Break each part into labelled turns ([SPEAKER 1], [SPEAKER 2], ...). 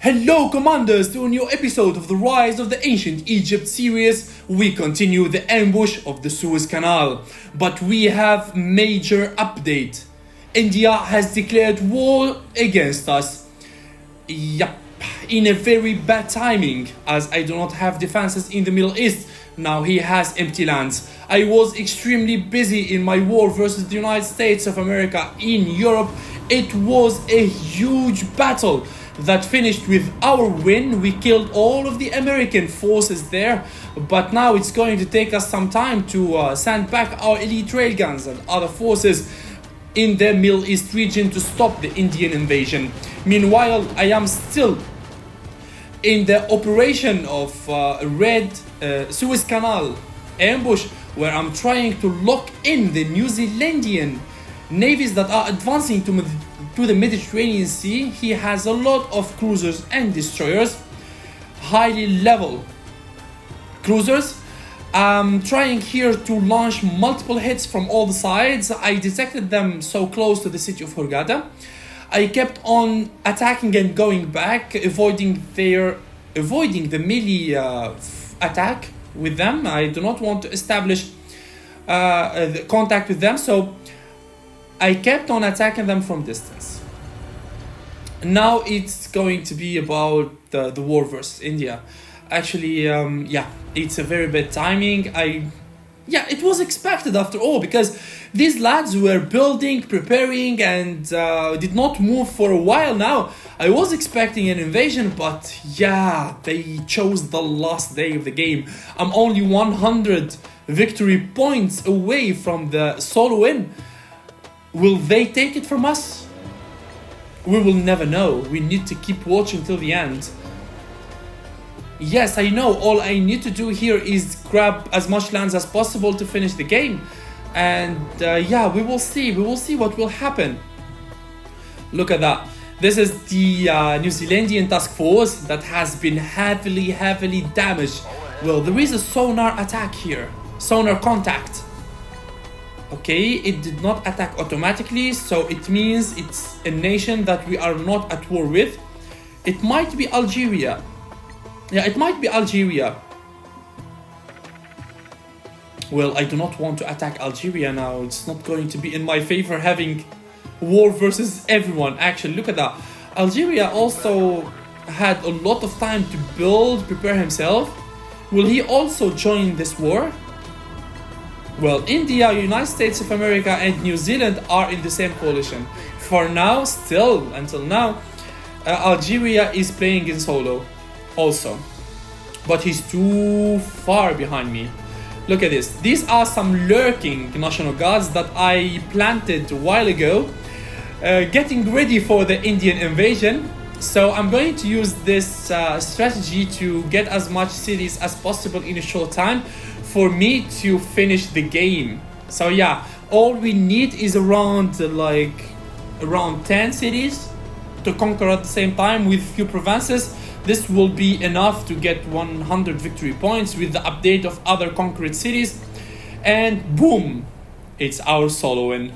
[SPEAKER 1] Hello commanders, to a new episode of the Rise of the Ancient Egypt series. We continue the ambush of the Suez Canal, but we have major update. India has declared war against us. Yup, in a very bad timing, as I do not have defenses in the Middle East. Now he has empty lands. I was extremely busy in my war versus the United States of America in Europe. It was a huge battle that finished with our win. We killed all of the American forces there, but now it's going to take us some time to send back our elite railguns and other forces in the Middle East region to stop the Indian invasion. Meanwhile, I am still in the operation of Red Suez Canal ambush, where I'm trying to lock in the New Zealandian navies that are advancing to the Mediterranean Sea. He has a lot of cruisers and destroyers, highly level cruisers. I'm trying here to launch multiple hits from all the sides. I detected them so close to the city of Hurghada. I kept on attacking and going back, avoiding the melee attack with them. I do not want to establish the contact with them, so I kept on attacking them from distance. Now it's going to be about the war versus India. Actually, it's a very bad timing. It was expected after all, because these lads were building, preparing, and did not move for a while now. I was expecting an invasion, but they chose the last day of the game. I'm only 100 victory points away from the solo win. Will they take it from us? We will never know. We need to keep watching till the end. Yes, I know. All I need to do here is grab as much lands as possible to finish the game. And we will see. We will see what will happen. Look at that. This is the New Zealandian task force that has been heavily damaged. Well, there is a sonar attack here. Sonar contact. Okay, it did not attack automatically, so it means it's a nation that we are not at war with. It might be Algeria. Yeah, it might be Algeria. Well, I do not want to attack Algeria now. It's not going to be in my favor having war versus everyone. Actually, look at that. Algeria also had a lot of time to prepare himself. Will he also join this war? Well, India, United States of America, and New Zealand are in the same coalition. For now, still, until now, Algeria is playing in solo also. But he's too far behind me. Look at this. These are some lurking National Guards that I planted a while ago, getting ready for the Indian invasion. So I'm going to use this strategy to get as much cities as possible in a short time for me to finish the game. So all we need is around 10 cities to conquer at the same time with few provinces. This will be enough to get 100 victory points with the update of other conquered cities, and boom, it's our solo win.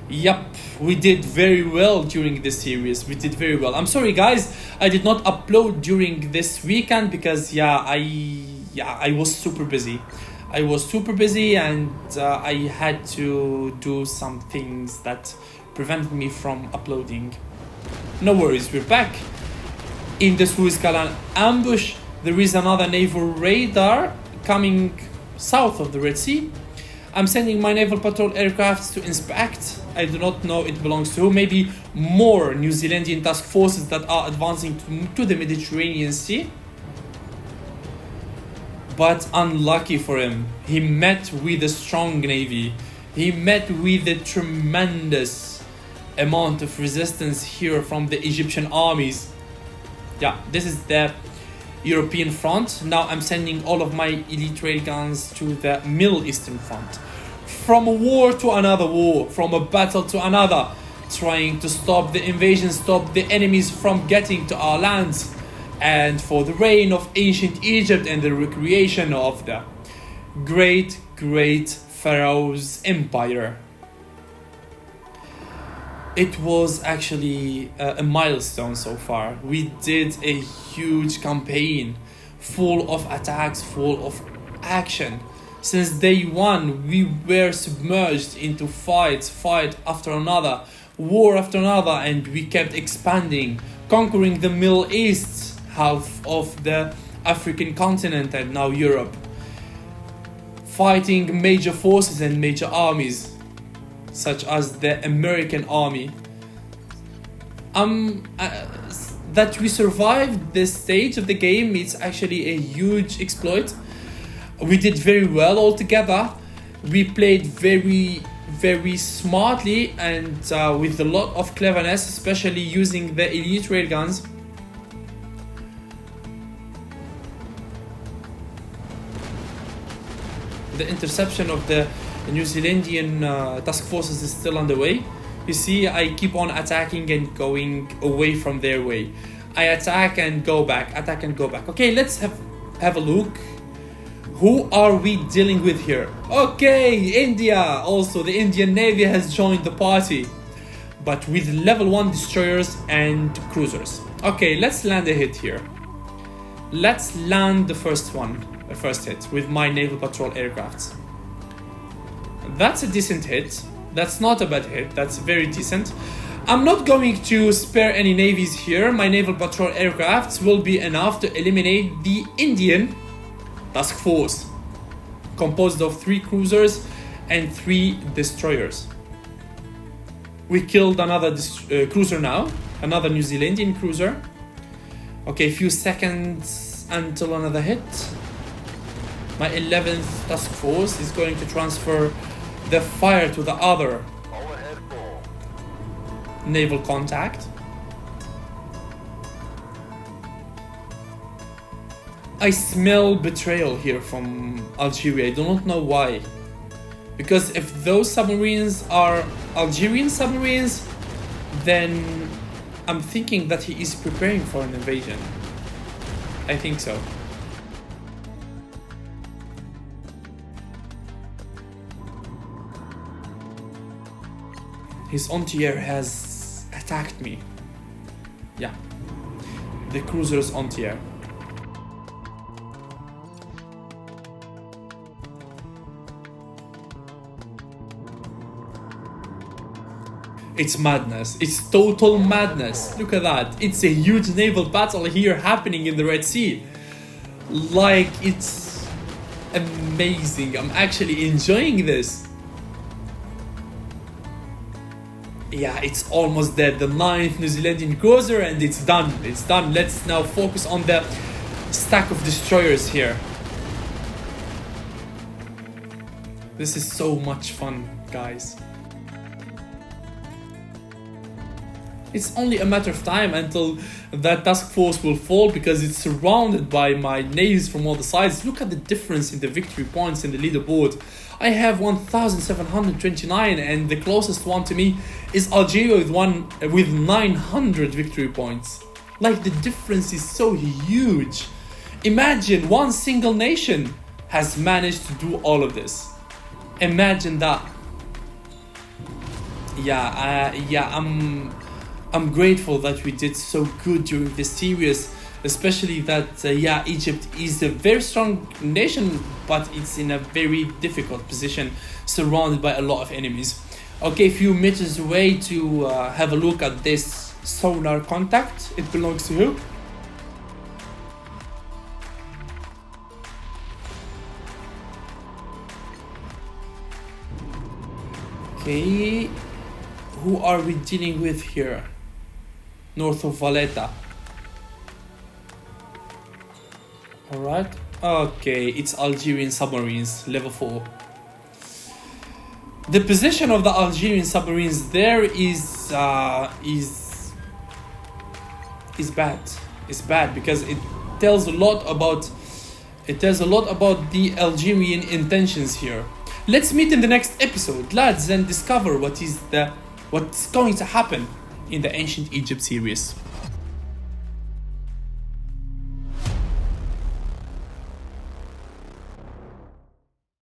[SPEAKER 1] Yup, we did very well during this series. We did very well. I'm sorry guys, I did not upload during this weekend because I was super busy. And I had to do some things that prevented me from uploading. No worries, we're back. In the Suez Canal ambush, there is another naval radar coming south of the Red Sea. I'm sending my naval patrol aircrafts to inspect. I do not know it belongs to who. Maybe more New Zealandian task forces that are advancing to the Mediterranean Sea. But unlucky for him, he met with a strong navy. He met with a tremendous amount of resistance here from the Egyptian armies. This is the European front. Now I'm sending all of my elite railguns to the Middle Eastern front. From a war to another war, from a battle to another, trying to stop the invasion, stop the enemies from getting to our lands, and for the reign of ancient Egypt and the recreation of the great Pharaohs empire. It was actually a milestone so far. We did a huge campaign full of attacks, full of action. Since day one, we were submerged into fight after another, war after another, and we kept expanding, conquering the Middle East, half of the African continent, and now Europe. Fighting major forces and major armies, such as the American army. That we survived this stage of the game, it's actually a huge exploit. We did very well altogether. We played very, very smartly and with a lot of cleverness, especially using the elite railguns. The interception of the New Zealandian task forces is still underway. You see, I keep on attacking and going away from their way. I attack and go back, attack and go back. Okay, let's have a look. Who are we dealing with here? Okay, India. Also, the Indian Navy has joined the party, but with level 1 destroyers and cruisers. Okay, let's land a hit here. Let's land the first hit with my naval patrol aircrafts. That's a decent hit. That's not a bad hit. That's very decent. I'm not going to spare any navies here. My naval patrol aircrafts will be enough to eliminate the Indian task force, composed of 3 cruisers and 3 destroyers. We killed another cruiser now, another New Zealandian cruiser. Okay, a few seconds until another hit. My 11th task force is going to transfer the fire to the other naval contact. I smell betrayal here from Algeria. I do not know why. Because if those submarines are Algerian submarines, then I'm thinking that he is preparing for an invasion. I think so. His anti-air has attacked me. Yeah. The cruiser's anti-air. It's madness. It's total madness. Look at that. It's a huge naval battle here happening in the Red Sea. Like, it's amazing. I'm actually enjoying this. Yeah, it's almost dead. The 9th New Zealandian cruiser, and it's done. It's done. Let's now focus on the stack of destroyers here. This is so much fun, guys. It's only a matter of time until that task force will fall, because it's surrounded by my navies from all the sides. Look at the difference in the victory points in the leaderboard. I have 1,729, and the closest one to me is Algeria with 900 victory points. Like, the difference is so huge. Imagine one single nation has managed to do all of this. Imagine that. I'm grateful that we did so good during this series, especially that Egypt is a very strong nation, but it's in a very difficult position, surrounded by a lot of enemies. Okay, a few meters away to have a look at this sonar contact. It belongs to who? Okay, who are we dealing with here? North of Valletta. Alright. Okay, it's Algerian submarines, level 4. The position of the Algerian submarines there is bad. It's bad because it tells a lot about the Algerian intentions here. Let's meet in the next episode, lads, and discover what's going to happen in the Ancient Egypt series.